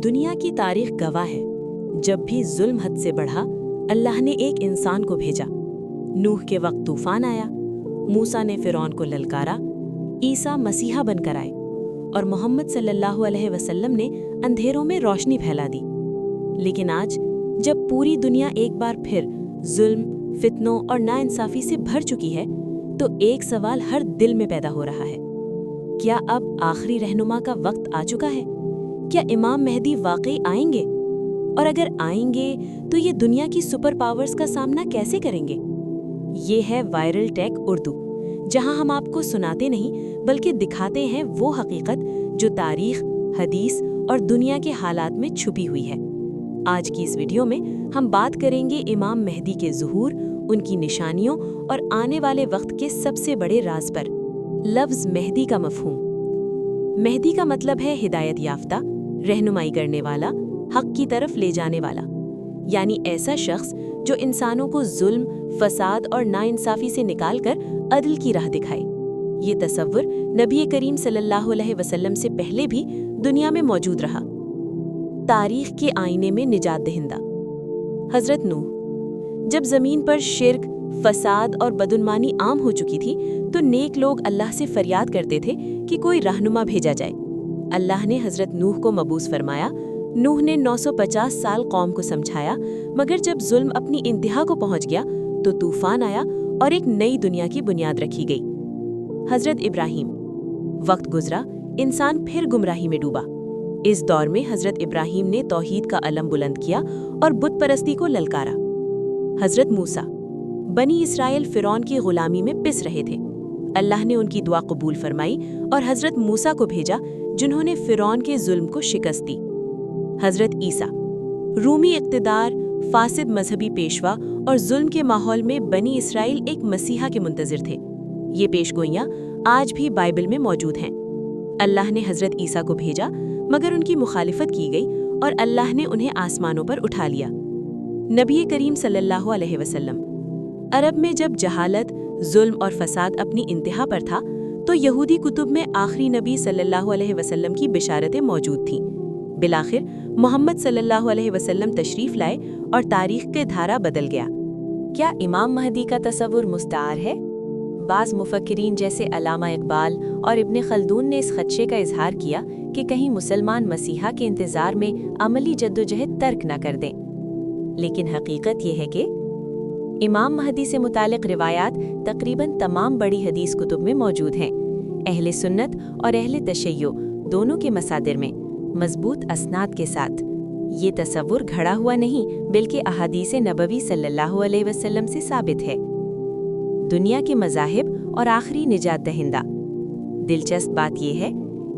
دنیا کی تاریخ گواہ ہے، جب بھی ظلم حد سے بڑھا اللہ نے ایک انسان کو بھیجا۔ نوح کے وقت طوفان آیا، موسیٰ نے فرعون کو للکارا، عیسیٰ مسیحا بن کر آئے، اور محمد صلی اللہ علیہ وسلم نے اندھیروں میں روشنی پھیلا دی۔ لیکن آج جب پوری دنیا ایک بار پھر ظلم، فتنوں اور ناانصافی سے بھر چکی ہے، تو ایک سوال ہر دل میں پیدا ہو رہا ہے: کیا اب آخری رہنما کا وقت آ چکا ہے؟ کیا امام مہدی واقعی آئیں گے؟ اور اگر آئیں گے تو یہ دنیا کی سپر پاورز کا سامنا کیسے کریں گے؟ یہ ہے وائرل ٹیک اردو، جہاں ہم آپ کو سناتے نہیں بلکہ دکھاتے ہیں وہ حقیقت جو تاریخ، حدیث اور دنیا کے حالات میں چھپی ہوئی ہے۔ آج کی اس ویڈیو میں ہم بات کریں گے امام مہدی کے ظہور، ان کی نشانیوں اور آنے والے وقت کے سب سے بڑے راز پر۔ لفظ مہدی کا مفہوم۔ مہدی کا مطلب ہے ہدایت یافتہ، رہنمائی کرنے والا، حق کی طرف لے جانے والا، یعنی ایسا شخص جو انسانوں کو ظلم، فساد اور ناانصافی سے نکال کر عدل کی راہ دکھائے۔ یہ تصور نبی کریم صلی اللہ علیہ وسلم سے پہلے بھی دنیا میں موجود رہا۔ تاریخ کے آئینے میں نجات دہندہ۔ حضرت نوح۔ جب زمین پر شرک، فساد اور بدعنوانی عام ہو چکی تھی تو نیک لوگ اللہ سے فریاد کرتے تھے کہ کوئی رہنما بھیجا جائے۔ اللہ نے حضرت نوح کو مبعوث فرمایا۔ نوح نے 950 سال قوم کو سمجھایا، مگر جب ظلم اپنی انتہا کو پہنچ گیا تو طوفان آیا اور ایک نئی دنیا کی بنیاد رکھی گئی۔ حضرت ابراہیم۔ وقت گزرا، انسان پھر گمراہی میں ڈوبا۔ اس دور میں حضرت ابراہیم نے توحید کا علم بلند کیا اور بت پرستی کو للکارا۔ حضرت موسیٰ۔ بنی اسرائیل فرعون کی غلامی میں پس رہے تھے۔ اللہ نے ان کی دعا قبول فرمائی اور حضرت موسیٰ کو بھیجا، جنہوں نے فرعون کے ظلم کو شکست دی۔ حضرت عیسیٰ۔ رومی اقتدار، فاسد مذہبی پیشوا اور ظلم کے ماحول میں بنی اسرائیل ایک مسیحا کے منتظر تھے۔ یہ پیشگوئیاں آج بھی بائبل میں موجود ہیں۔ اللہ نے حضرت عیسیٰ کو بھیجا، مگر ان کی مخالفت کی گئی اور اللہ نے انہیں آسمانوں پر اٹھا لیا۔ نبی کریم صلی اللہ علیہ وسلم۔ عرب میں جب جہالت، ظلم اور فساد اپنی انتہا پر تھا تو یہودی کتب میں آخری نبی صلی اللہ علیہ وسلم کی بشارتیں موجود تھیں۔ بالآخر محمد صلی اللہ علیہ وسلم تشریف لائے اور تاریخ کے دھارا بدل گیا۔ کیا امام مہدی کا تصور مستعار ہے؟ بعض مفکرین جیسے علامہ اقبال اور ابن خلدون نے اس خدشے کا اظہار کیا کہ کہیں مسلمان مسیحا کے انتظار میں عملی جدوجہد ترک نہ کر دیں۔ لیکن حقیقت یہ ہے کہ امام مہدی سے متعلق روایات تقریباً تمام بڑی حدیث کتب میں موجود ہیں۔ اہل سنت اور اہل تشیع دونوں کے مصادر میں مضبوط اسناد کے ساتھ۔ یہ تصور گھڑا ہوا نہیں بلکہ احادیث نبوی صلی اللہ علیہ وسلم سے ثابت ہے۔ دنیا کے مذاہب اور آخری نجات دہندہ۔ دلچسپ بات یہ ہے،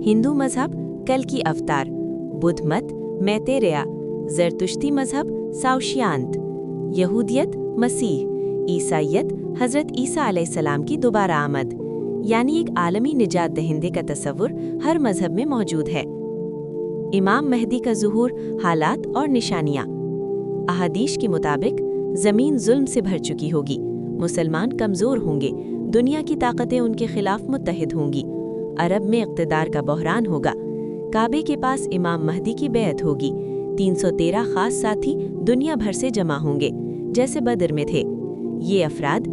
ہندو مذہب کل کی اوتار، بدھ مت میتریہ، زرتشتی مذہب ساوشیانت، یہودیت مسیح، عیسائیت حضرت عیسیٰ علیہ السلام کی دوبارہ آمد، یعنی ایک عالمی نجات دہندے کا تصور ہر مذہب میں موجود ہے۔ امام مہدی کا ظہور، حالات اور نشانیاں۔ احادیث کے مطابق زمین ظلم سے بھر چکی ہوگی، مسلمان کمزور ہوں گے، دنیا کی طاقتیں ان کے خلاف متحد ہوں گی، عرب میں اقتدار کا بحران ہوگا، کعبے کے پاس امام مہدی کی بیعت ہوگی، 313 خاص ساتھی دنیا بھر سے جمع ہوں گے جیسے بدر میں تھے۔ یہ افراد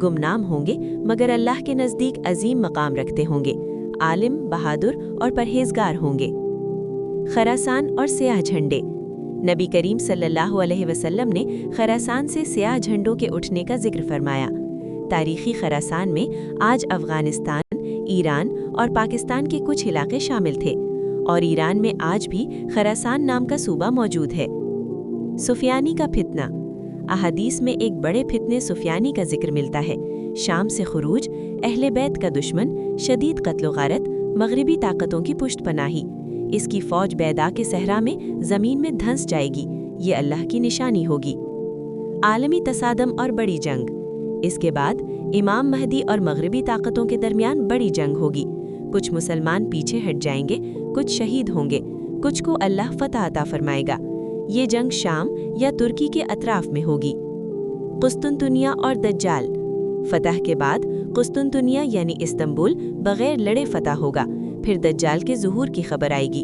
گمنام ہوں گے مگر اللہ کے نزدیک عظیم مقام رکھتے ہوں گے، عالم، بہادر اور پرہیزگار ہوں گے۔ خراسان اور سیاہ جھنڈے۔ نبی کریم صلی اللہ علیہ وسلم نے خراسان سے سیاہ جھنڈوں کے اٹھنے کا ذکر فرمایا۔ تاریخی خراسان میں آج افغانستان، ایران اور پاکستان کے کچھ علاقے شامل تھے، اور ایران میں آج بھی خراسان نام کا صوبہ موجود ہے۔ سفیانی کا فتنہ۔ احادیث میں ایک بڑے فتنے سفیانی کا ذکر ملتا ہے۔ شام سے خروج، اہل بیت کا دشمن، شدید قتل و غارت، مغربی طاقتوں کی پشت پناہی۔ اس کی فوج بیدا کے صحرا میں زمین میں دھنس جائے گی، یہ اللہ کی نشانی ہوگی۔ عالمی تصادم اور بڑی جنگ۔ اس کے بعد امام مہدی اور مغربی طاقتوں کے درمیان بڑی جنگ ہوگی۔ کچھ مسلمان پیچھے ہٹ جائیں گے، کچھ شہید ہوں گے، کچھ کو اللہ فتح عطا فرمائے گا۔ یہ جنگ شام یا ترکی کے اطراف میں ہوگی۔ قسطنطنیہ اور دجال۔ فتح کے بعد قسطنطنیہ یعنی استنبول بغیر لڑے فتح ہوگا، پھر دجال کے ظہور کی خبر آئے گی۔